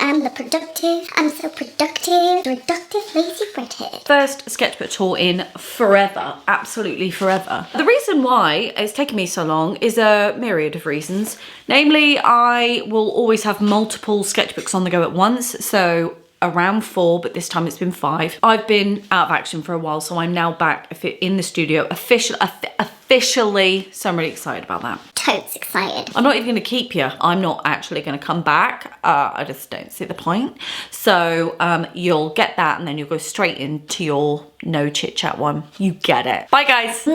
am the productive. I'm so productive. Reductive, lazy redhead. First sketchbook tour in forever, absolutely forever. The reason why it's taken me so long is a myriad of reasons. Namely, I will always have multiple sketchbooks on the go at once, so around 4, but this time it's been 5. I've been out of action for a while, so I'm now back in the studio officially, so I'm really excited about that. Totes excited. I'm not even going to keep you. I'm not actually going to come back. I just don't see the point. So you'll get that and then you'll go straight into your no chit chat one. You get it. Bye guys.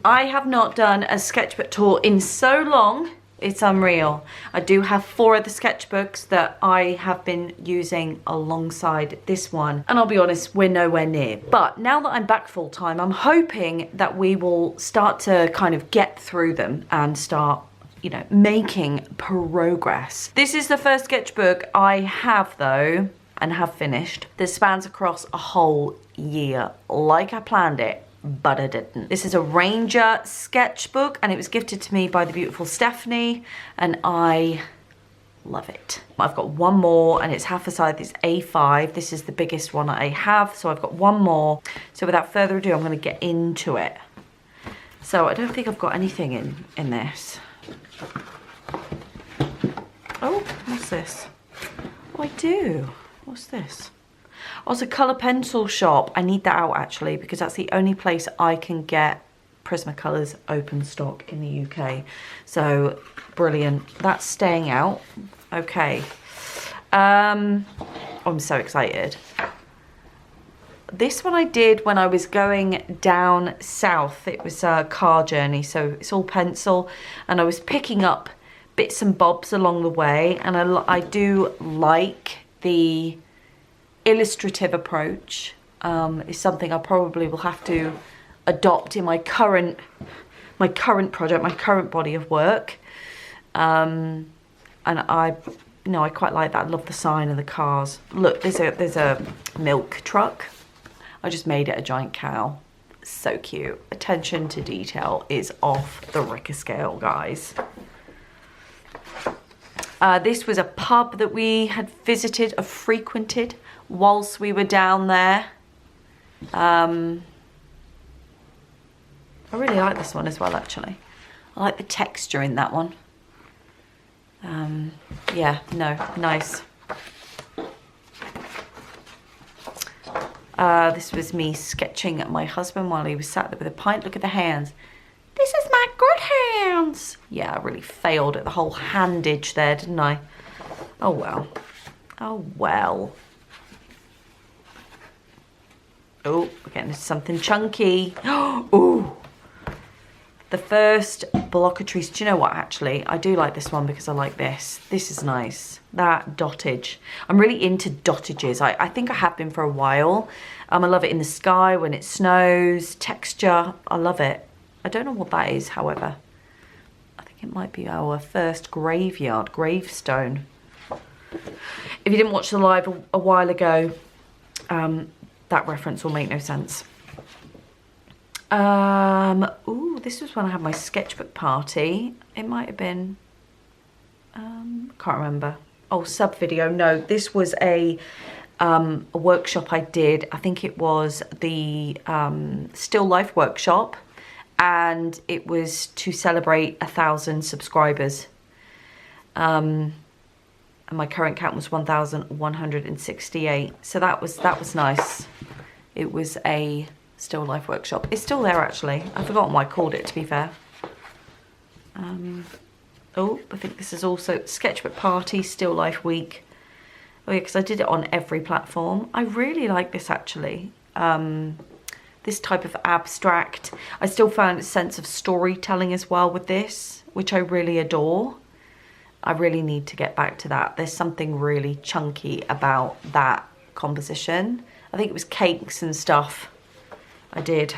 I have not done a sketchbook tour in so long, it's unreal. I do have 4 of the sketchbooks that I have been using alongside this one. And I'll be honest, we're nowhere near. But now that I'm back full time, I'm hoping that we will start to kind of get through them and start, you know, making progress. This is the first sketchbook I have though, and have finished, that spans across a whole year, like I planned it. But I didn't. This is a Ranger sketchbook and it was gifted to me by the beautiful Stephanie and I love it. I've got one more and it's half the size, it's A5. This is the biggest one I have, so I've got one more. So without further ado, I'm gonna get into it. So I don't think I've got anything in this. Oh, what's this? Oh, I do. What's this? Oh, it's a colour pencil shop. I need that out actually because that's the only place I can get Prismacolors open stock in the UK. So brilliant. That's staying out. Okay. I'm so excited. This one I did when I was going down south. It was a car journey, so it's all pencil and I was picking up bits and bobs along the way, and I do like the illustrative approach. Is something I probably will have to adopt in my current project, my current body of work. And I quite like that. I love the sign and the cars. Look, there's a milk truck. I just made it a giant cow. So cute. Attention to detail is off the Richter scale, guys. This was a pub that we had visited or frequented whilst we were down there. I really like this one as well, actually. I like the texture in that one. Yeah, no, nice. This was me sketching at my husband while he was sat there with a pint. Look at the hands. This is my good hands. Yeah, I really failed at the whole handage there, didn't I? Oh well. Oh well. Oh, we're getting into something chunky. Oh, the first block of trees. Do you know what, actually? I do like this one because I like this. This is nice. That dottage. I'm really into dottages. I think I have been for a while. I love it in the sky when it snows. Texture, I love it. I don't know what that is, however. I think it might be our first gravestone. If you didn't watch the live a while ago, that reference will make no sense. Ooh, this was when I had my sketchbook party. It might have been, can't remember. Oh, sub video. No, this was a workshop I did. I think it was the Still Life workshop, and it was to celebrate 1,000 subscribers. And my current count was 1,168. So that was nice. It was a Still Life workshop. It's still there actually. I've forgotten what I called it, to be fair. Oh, I think this is also Sketchbook Party, Still Life Week. Oh yeah, because I did it on every platform. I really like this actually. This type of abstract. I still found a sense of storytelling as well with this, which I really adore. I really need to get back to that. There's something really chunky about that composition. I think it was cakes and stuff I did.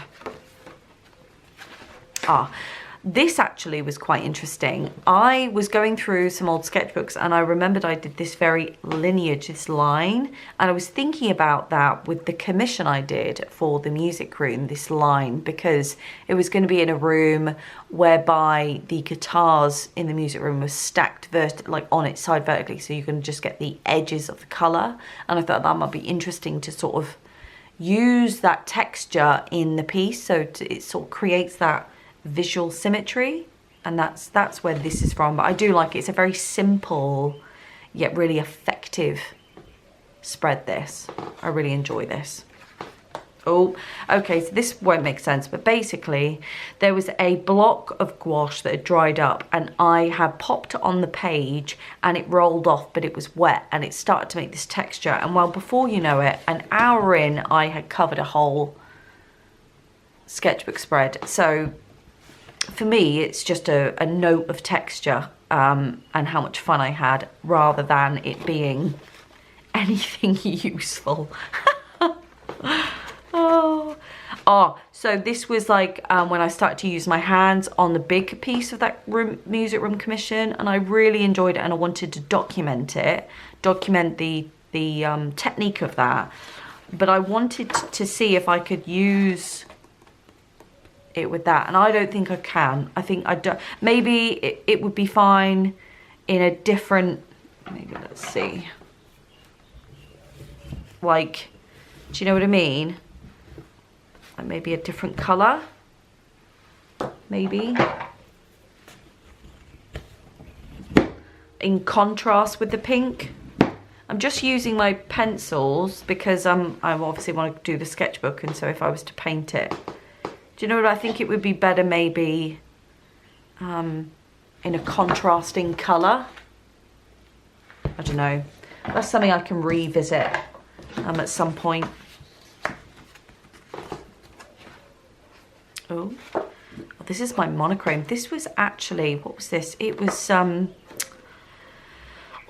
This actually was quite interesting. I was going through some old sketchbooks and I remembered I did this very lineage, this line, and I was thinking about that with the commission I did for the music room, this line, because it was going to be in a room whereby the guitars in the music room were stacked like on its side vertically, so you can just get the edges of the colour, and I thought that might be interesting to sort of use that texture in the piece, so it sort of creates that visual symmetry, and that's where this is from. But I do like it. It's a very simple yet really effective spread. This, I really enjoy this. Oh, okay, so this won't make sense, but basically there was a block of gouache that had dried up and I had popped it on the page and it rolled off, but it was wet and it started to make this texture, and well, before you know it, an hour in, I had covered a whole sketchbook spread. So for me, it's just a note of texture and how much fun I had, rather than it being anything useful. So this was like when I started to use my hands on the big piece of that music room commission, and I really enjoyed it, and I wanted to document the technique of that. But I wanted to see if I could use it with that, and I don't think I can. I think I don't. Maybe it would be fine in a different, maybe, let's see, like, do you know what I mean? Like maybe a different colour, maybe in contrast with the pink. I'm just using my pencils because I obviously want to do the sketchbook, and so if I was to paint it, do you know what I think? It would be better maybe in a contrasting colour. I don't know. That's something I can revisit at some point. Oh, this is my monochrome. This was actually, what was this? It was,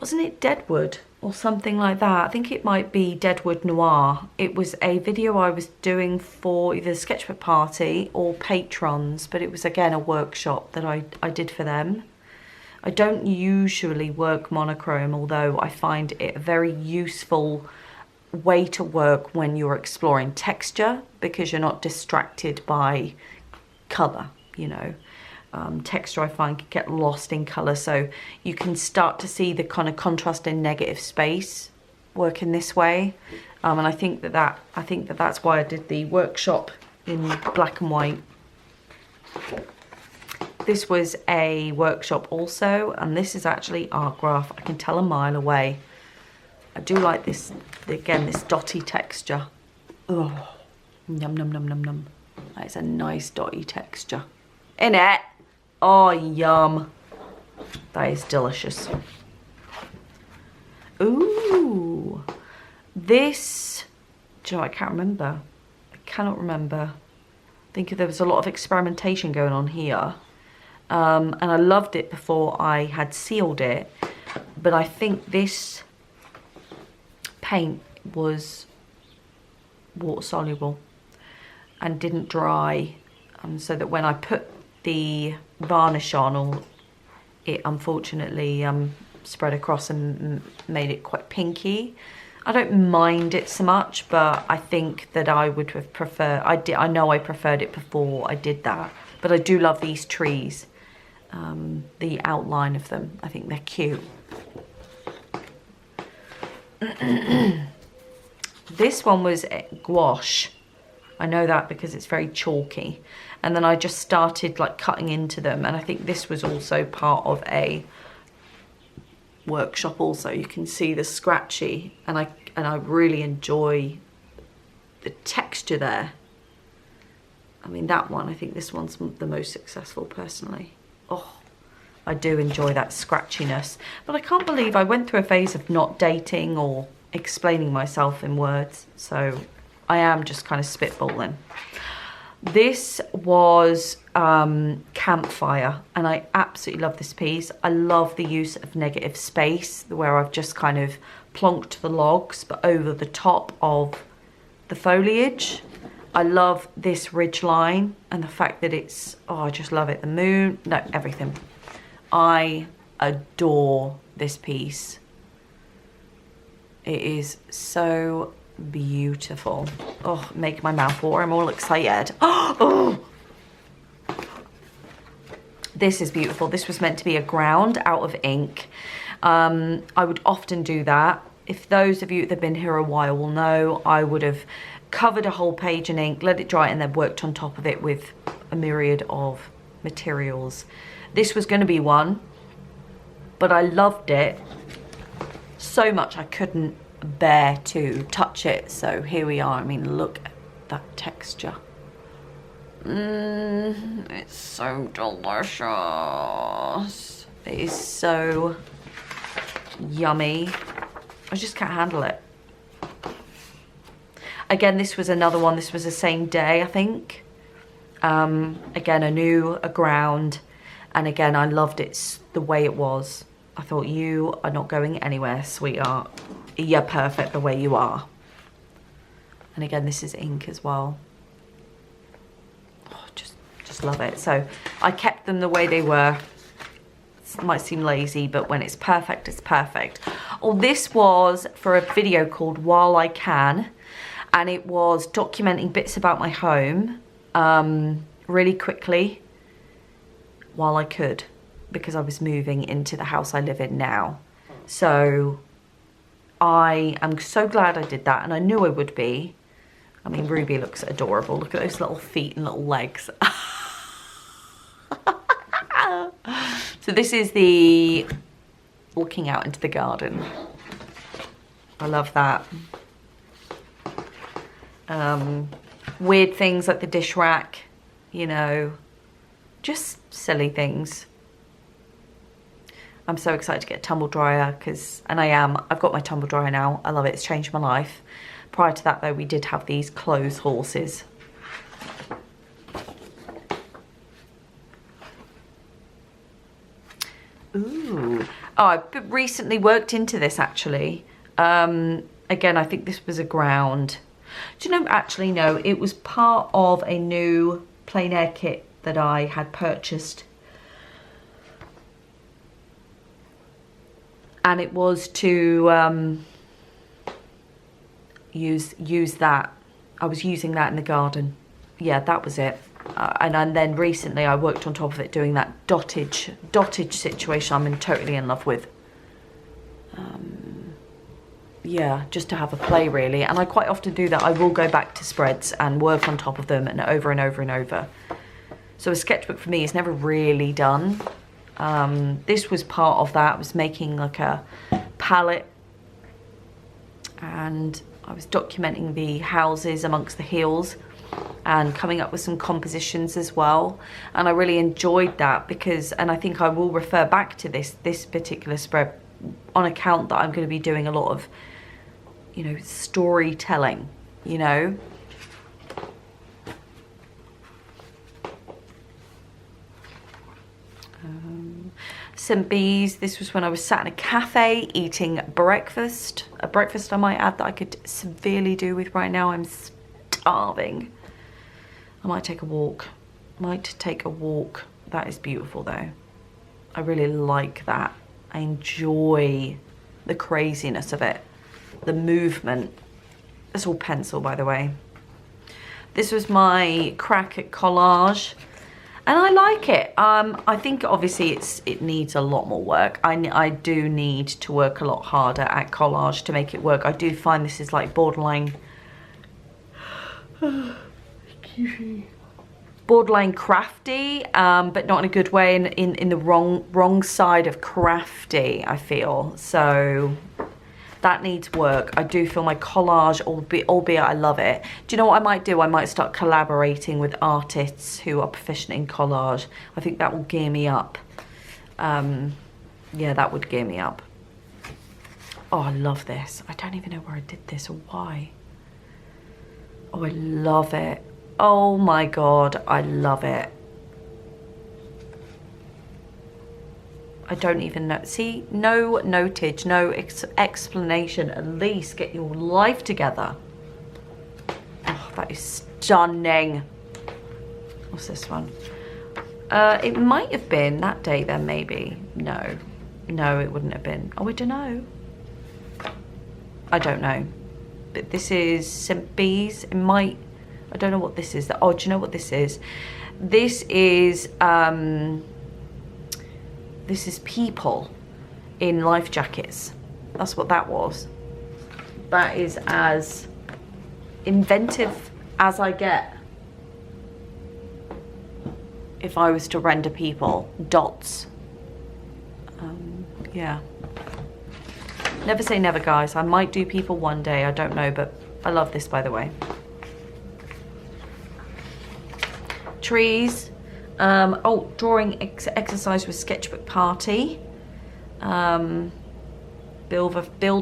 wasn't it Deadwood or something like that? I think it might be Deadwood Noir. It was a video I was doing for either the sketchbook party or patrons, but it was again a workshop that I did for them. I don't usually work monochrome, although I find it a very useful way to work when you're exploring texture, because you're not distracted by colour, you know. Texture, I find, can get lost in colour, so you can start to see the kind of contrast in negative space work in this way, and I think that's why I did the workshop in black and white. This was a workshop also, and this is actually art graph. I can tell a mile away. I do like this, again, this dotty texture. Oh, yum, num, num, num, num. That is a nice dotty texture. Innit? Oh, yum. That is delicious. Ooh. This, do you know, I can't remember. I cannot remember. I think there was a lot of experimentation going on here. And I loved it before I had sealed it. But I think this paint was water soluble and didn't dry, so that when I put the varnish on, it unfortunately spread across and made it quite pinky. I don't mind it so much, but I think that I would have preferred, I know I preferred it before I did that, but I do love these trees, the outline of them. I think they're cute. This one was gouache. I know that because it's very chalky. And then I just started like cutting into them, and I think this was also part of a workshop also. You can see the scratchy, and I really enjoy the texture there. I mean, that one, I think this one's the most successful personally. Oh, I do enjoy that scratchiness. But I can't believe I went through a phase of not dating or explaining myself in words, so I am just kind of spitballing. This was Campfire, and I absolutely love this piece. I love the use of negative space, where I've just kind of plonked the logs but over the top of the foliage, I love this ridge line and the fact that it's, oh, I just love it. The moon, no, everything. I adore this piece. It is so beautiful. Oh, make my mouth water. I'm all excited. Oh, this is beautiful. This was meant to be a ground out of ink. I would often do that. If those of you that have been here a while will know, I would have covered a whole page in ink, let it dry, and then worked on top of it with a myriad of materials. This was going to be one, but I loved it so much I couldn't bear to touch it. So here we are. I mean, look at that texture. It's so delicious. It is so yummy. I just can't handle it. Again, this was another one. This was the same day, I think. Again, a ground. And again, I loved it the way it was. I thought, you are not going anywhere, sweetheart. You're perfect the way you are. And again, this is ink as well. Oh, just love it. So I kept them the way they were. It might seem lazy, but when it's perfect, it's perfect. Oh, this was for a video called While I Can. And it was documenting bits about my home really quickly while I could, because I was moving into the house I live in now. So I am so glad I did that, and I knew I would be. I mean, Ruby looks adorable. Look at those little feet and little legs. So this is the looking out into the garden. I love that. Weird things like the dish rack, you know, just silly things. I'm so excited to get a tumble dryer I've got my tumble dryer now. I love it, it's changed my life. Prior to that though, we did have these clothes horses. Ooh, oh, I recently worked into this actually. Again, I think this was a ground. Do you know, actually no, it was part of a new plein air kit that I had purchased. And it was to use that. I was using that in the garden. Yeah, that was it. And then recently I worked on top of it doing that dottage situation I'm totally in love with. Yeah, just to have a play really. And I quite often do that. I will go back to spreads and work on top of them and over and over and over. So a sketchbook for me is never really done. This was part of that. I was making like a palette and I was documenting the houses amongst the hills and coming up with some compositions as well. And I really enjoyed that because, and I think I will refer back to this particular spread on account that I'm going to be doing a lot of, you know, storytelling, you know. St. Bees, this was when I was sat in a cafe eating breakfast. A breakfast, I might add, that I could severely do with right now. I'm starving. I might take a walk. That is beautiful though. I really like that. I enjoy the craziness of it. The movement. It's all pencil, by the way. This was my crack at collage. And I like it. I think obviously it needs a lot more work. I do need to work a lot harder at collage to make it work. I do find this is like borderline crafty, but not in a good way, in the wrong side of crafty, I feel. So that needs work. I do feel my collage, albeit I love it. Do you know what I might do? I might start collaborating with artists who are proficient in collage. I think that will gear me up. Yeah, that would gear me up. Oh, I love this. I don't even know where I did this or why. Oh, I love it. Oh my God, I love it. I don't even know. See, no notage, no explanation. At least get your life together. Oh, that is stunning. What's this one? It might have been that day then, maybe. No, it wouldn't have been. Oh, I don't know. I don't know. But this is St. Bees. It might, I don't know what this is. Oh, do you know what this is? This is people in life jackets. That's what that was. That is as inventive as I get. If I was to render people, dots. Yeah. Never say never, guys. I might do people one day, I don't know, but I love this, by the way. Trees. Oh, drawing exercise with Sketchbook Party. Build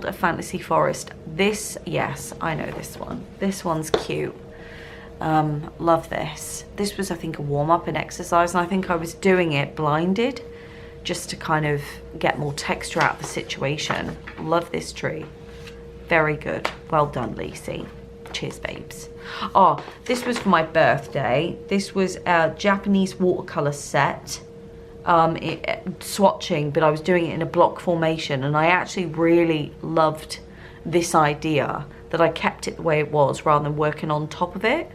a fantasy forest. This, yes, I know this one. This one's cute. Love this. This was, I think, a warm-up and exercise, and I think I was doing it blinded just to kind of get more texture out of the situation. Love this tree. Very good. Well done, Lacey. Cheers, babes. Oh, this was for my birthday. This was a Japanese watercolor set. Swatching, but I was doing it in a block formation, and I actually really loved this idea that I kept it the way it was rather than working on top of it.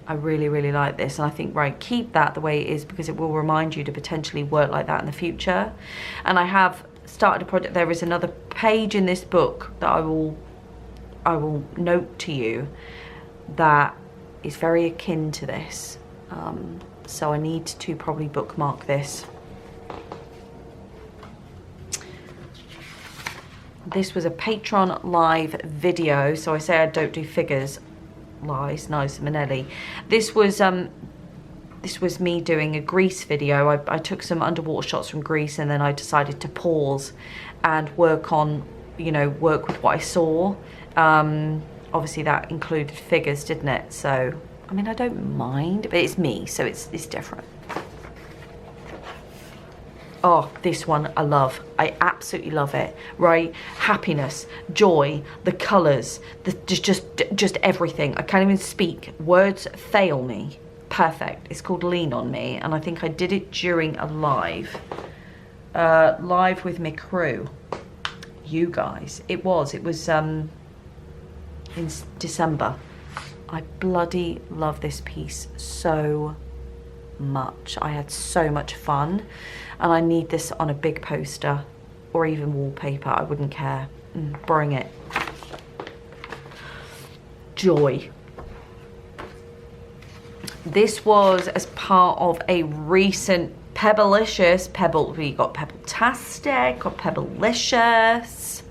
I really, really like this, and I think, right, keep that the way it is, because it will remind you to potentially work like that in the future. And I have started a project. There is another page in this book that I will note to you that is very akin to this. So I need to probably bookmark this. This was a Patreon live video. So I say I don't do figures. Lies, nice, Manelli. This was me doing a Greece video. I took some underwater shots from Greece, and then I decided to pause and work on, work with what I saw. Obviously that included figures, didn't it? So, I mean, I don't mind, but it's me, so it's different. Oh, this one I love. I absolutely love it, right? Happiness, joy, the colours, just everything. I can't even speak. Words fail me. Perfect. It's called Lean On Me, and I think I did it during a live with my crew. You guys. It was in December. I bloody love this piece so much. I had so much fun, and I need this on a big poster or even wallpaper. I wouldn't care. Bring it. Joy. This was as part of a recent Pebblicious, we got Pebbletastic, got Pebblicious.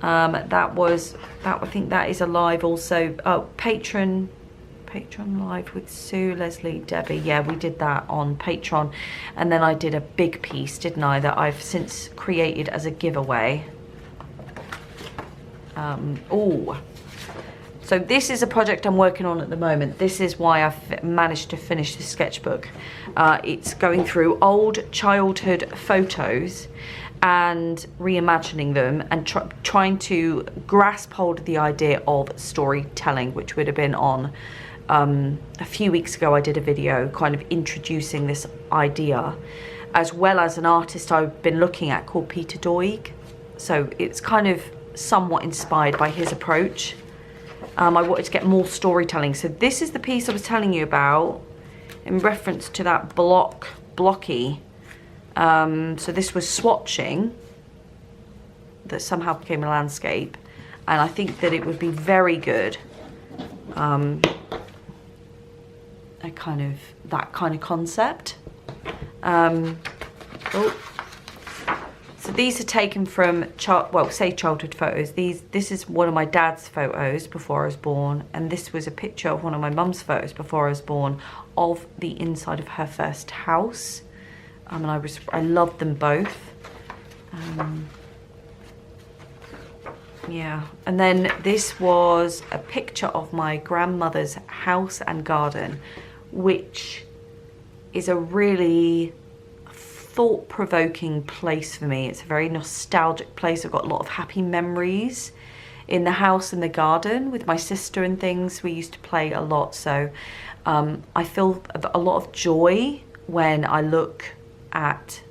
I think that is a live also. Oh, Patreon live with Sue, Leslie, Debbie. Yeah, we did that on Patreon. And then I did a big piece, didn't I, that I've since created as a giveaway. So this is a project I'm working on at the moment. This is why I've managed to finish this sketchbook. It's going through old childhood photos and reimagining them, and trying to grasp hold of the idea of storytelling, which would have been on a few weeks ago. I did a video kind of introducing this idea, as well as an artist I've been looking at called Peter Doig. So it's kind of somewhat inspired by his approach. I wanted to get more storytelling. So this is the piece I was telling you about in reference to that blocky. So this was swatching that somehow became a landscape, and I think that it would be very good, that kind of concept. So these are taken from childhood photos. This is one of my dad's photos before I was born, and this was a picture of one of my mum's photos before I was born of the inside of her first house. And I loved them both. Yeah, and then this was a picture of my grandmother's house and garden, which is a really thought-provoking place for me. It's a very nostalgic place. I've got a lot of happy memories in the house and the garden with my sister and things. We used to play a lot, so I feel a lot of joy when I look at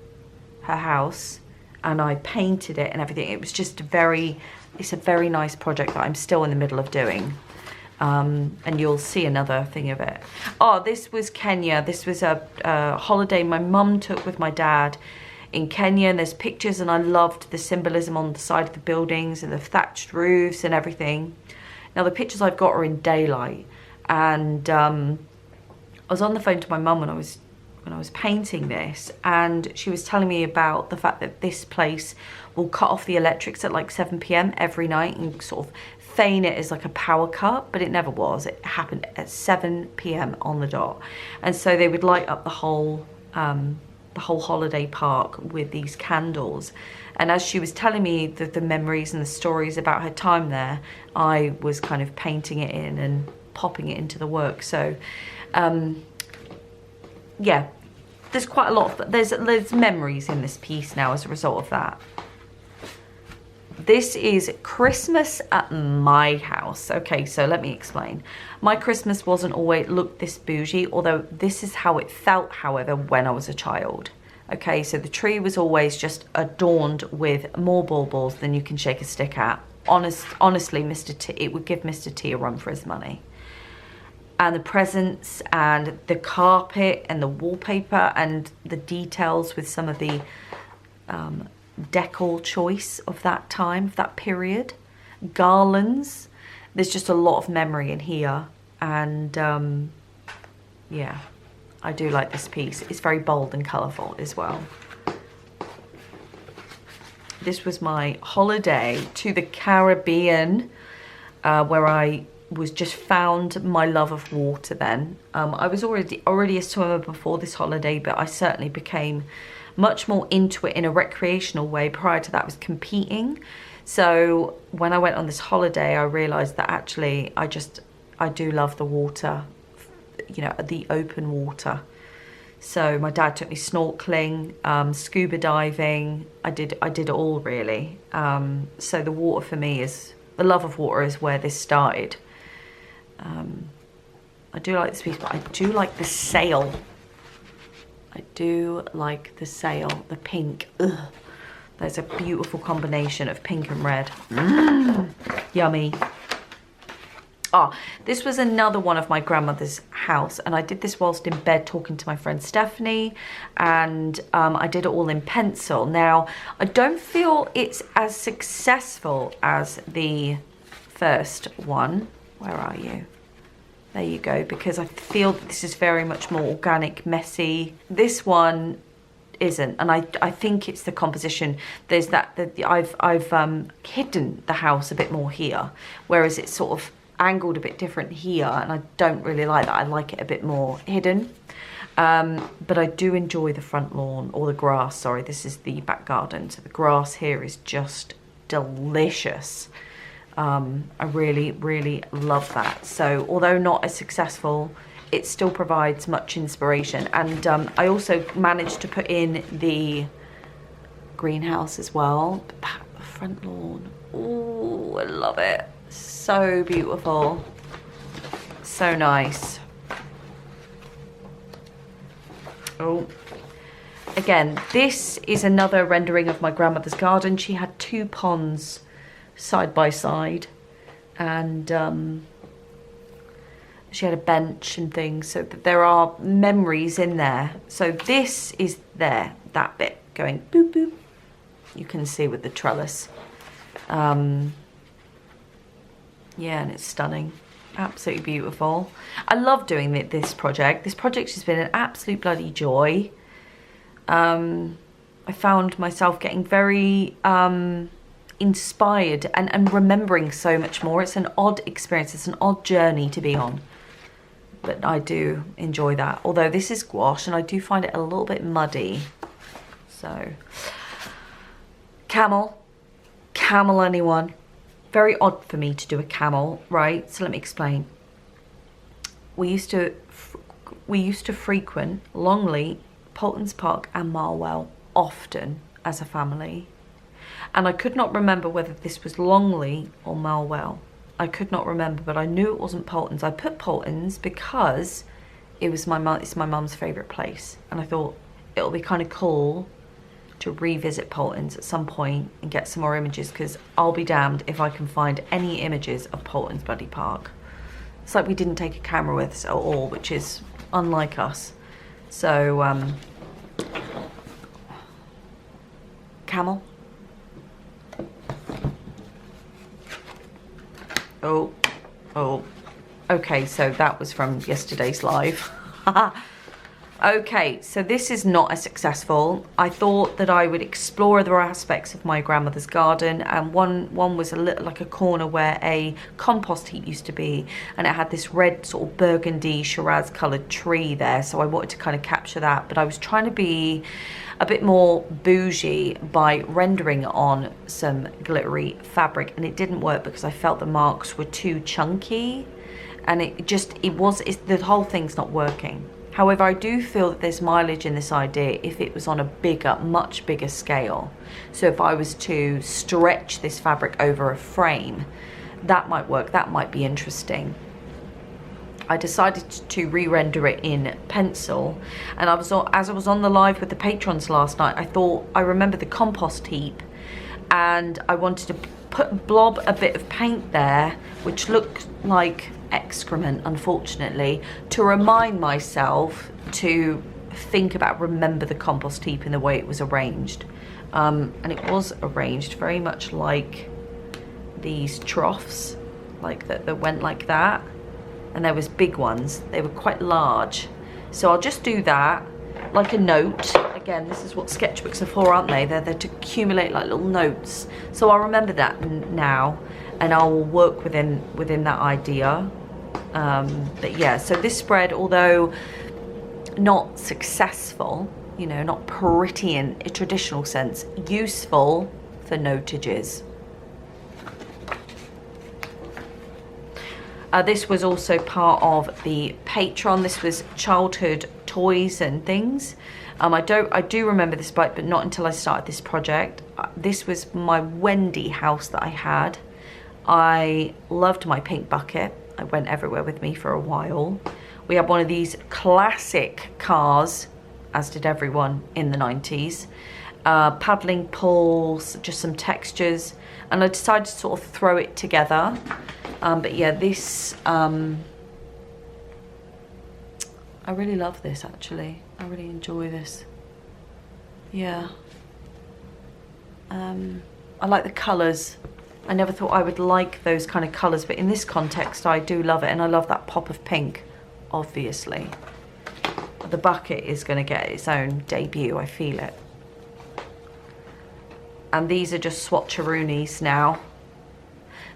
her house and I painted it and everything. It was just it's a very nice project that I'm still in the middle of doing. And you'll see another thing of it. Oh, this was Kenya. This was a holiday my mum took with my dad in Kenya, and there's pictures, and I loved the symbolism on the side of the buildings and the thatched roofs and everything. Now the pictures I've got are in daylight, and I was on the phone to my mum when I was painting this, and she was telling me about the fact that this place will cut off the electrics at like 7 p.m. every night and sort of feign it as like a power cut, but it never was. It happened at 7 p.m. on the dot, and so they would light up the whole holiday park with these candles. And as she was telling me the memories and the stories about her time there, I was kind of painting it in and popping it into the work. So yeah, there's quite a lot of, there's memories in this piece now as a result of that. This is Christmas at my house. Okay, so let me explain. My Christmas wasn't always looked this bougie, although this is how it felt, however, when I was a child. Okay, so the tree was always just adorned with more baubles than you can shake a stick at. Honestly, Mr. T, it would give Mr. T a run for his money. And the presents and the carpet and the wallpaper and the details with some of the decor choice of that time, of that period. Garlands. There's just a lot of memory in here. And yeah, I do like this piece. It's very bold and colourful as well. This was my holiday to the Caribbean, where I was just found my love of water then. I was already a swimmer before this holiday, but I certainly became much more into it in a recreational way. Prior to that, I was competing. So when I went on this holiday, I realised that actually I do love the water, you know, the open water. So my dad took me snorkeling, scuba diving. I did it all really. So the water for me the love of water is where this started. I do like this piece, but I do like the sail. I do like the sail, the pink. Ugh. There's a beautiful combination of pink and red. Yummy. Oh, this was another one of my grandmother's house, and I did this whilst in bed talking to my friend Stephanie, and I did it all in pencil. Now, I don't feel it's as successful as the first one. Where are you? There you go, because I feel that this is very much more organic, messy. This one isn't, and I think it's the composition. There's I've hidden the house a bit more here, whereas it's sort of angled a bit different here, and I don't really like that. I like it a bit more hidden. But I do enjoy the front lawn, or the grass, sorry. This is the back garden, so the grass here is just delicious. I really, really love that. So although not as successful, it still provides much inspiration. And I also managed to put in the greenhouse as well. The front lawn, oh, I love it. So beautiful, so nice. Oh, again, this is another rendering of my grandmother's garden. She had 2 ponds side by side, and she had a bench and things, so that there are memories in there. So this is there, that bit going boop boop, you can see with the trellis. Yeah, and it's stunning, absolutely beautiful. I love doing this project. This project has been an absolute bloody joy. I found myself getting very inspired and remembering so much more. It's an odd experience, it's an odd journey to be on, but I do enjoy that. Although this is gouache and I do find it a little bit muddy. So camel anyone? Very odd for me to do a camel, right? So let me explain. We used to frequent Longley, Poultons Park and Marwell often as a family. And I could not remember whether this was Longley or Malwell. I could not remember, but I knew it wasn't Polton's. I put Polton's because it's my mum's favourite place, and I thought it'll be kind of cool to revisit Polton's at some point and get some more images, because I'll be damned if I can find any images of Polton's bloody park. It's like we didn't take a camera with us at all, which is unlike us. So, camel. Oh. Okay, so that was from yesterday's live. Okay, so this is not as successful. I thought that I would explore other aspects of my grandmother's garden, and one was a little like a corner where a compost heap used to be, and it had this red sort of burgundy Shiraz coloured tree there, so I wanted to kind of capture that, but I was trying to be a bit more bougie by rendering on some glittery fabric, and it didn't work because I felt the marks were too chunky, and the whole thing's not working. However, I do feel that there's mileage in this idea if it was on a bigger, much bigger scale. So if I was to stretch this fabric over a frame, that might work, that might be interesting. I decided to re-render it in pencil, and as I was on the live with the patrons last night, I remembered the compost heap, and I wanted to blob a bit of paint there, which looked like excrement, unfortunately, to remind myself to remember the compost heap in the way it was arranged. And it was arranged very much like these troughs, like that went like that. And there was big ones, they were quite large. So I'll just do that, like a note. Again, this is what sketchbooks are for, aren't they? They're there to accumulate like little notes. So I'll remember that now, and I'll work within that idea. But yeah, so this spread, although not successful, you know, not pretty in a traditional sense, useful for notages. This was also part of the Patreon. This was childhood toys and things. I do remember this bike, but not until I started this project. This was my Wendy house that I had. I loved my pink bucket. I went everywhere with me for a while. We had one of these classic cars, as did everyone in the 90s. Paddling pools, just some textures, and I decided to sort of throw it together. But yeah, this, I really love this actually. I really enjoy this. Yeah. I like the colours. I never thought I would like those kind of colours, but in this context I do love it, and I love that pop of pink, obviously. The bucket is going to get its own debut, I feel it. And these are just swatcheroonies now.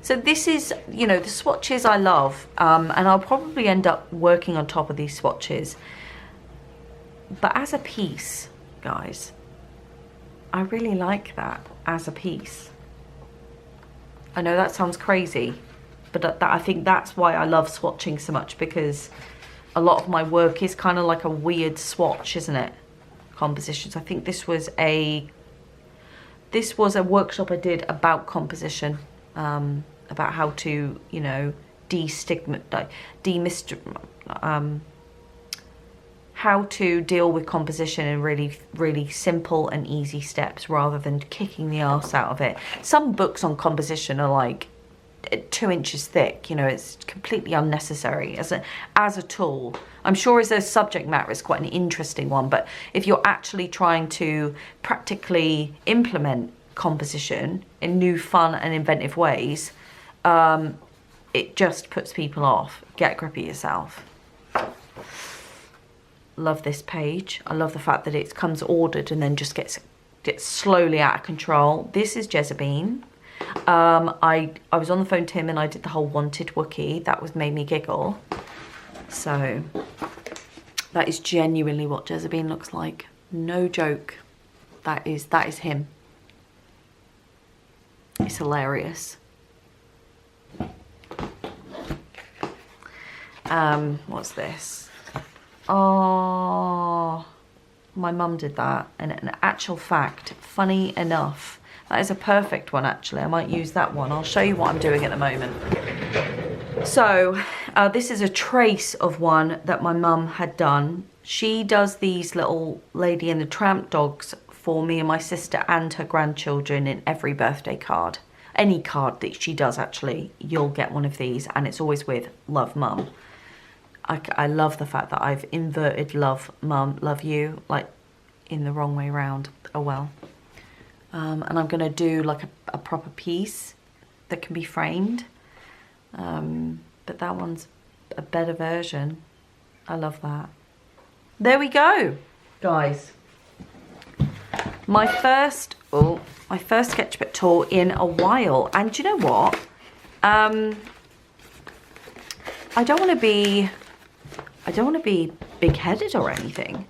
So this is, you know, the swatches I love, and I'll probably end up working on top of these swatches. But as a piece, guys, I really like that as a piece. I know that sounds crazy, but I think that's why I love swatching so much, because a lot of my work is kind of like a weird swatch, isn't it? Compositions. I think this was a workshop I did about composition, about how to, you know, how to deal with composition in really, really simple and easy steps rather than kicking the arse out of it. Some books on composition are like 2 inches thick, you know, it's completely unnecessary as a tool. I'm sure as a subject matter it's quite an interesting one, but if you're actually trying to practically implement composition in new, fun and inventive ways, it just puts people off. Get a grip of yourself. Love this page. I love the fact that it comes ordered and then just gets slowly out of control. This is Jezebine. I was on the phone to him and I did the whole wanted Wookie. That made me giggle. So that is genuinely what Jezebine looks like. No joke. That is him. It's hilarious. What's this? Oh, my mum did that, and in actual fact, funny enough, That is a perfect one, actually. I might use that one. I'll show you what I'm doing at the moment. So, this is a trace of one that my mum had done. She does these little Lady and the Tramp dogs for me and my sister and her grandchildren in every birthday card. Any card that she does, actually, you'll get one of these, and it's always with "Love, Mum." I love the fact that I've inverted "Love, Mum, love you," like in the wrong way round. Oh well. And I'm going to do like a proper piece that can be framed. But that one's a better version. I love that. There we go, guys. My first sketchbook tour in a while. And do you know what? I don't want to be big-headed or anything,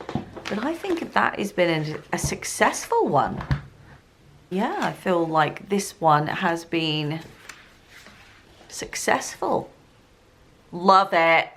but I think that has been a successful one. Yeah, I feel like this one has been successful. Love it.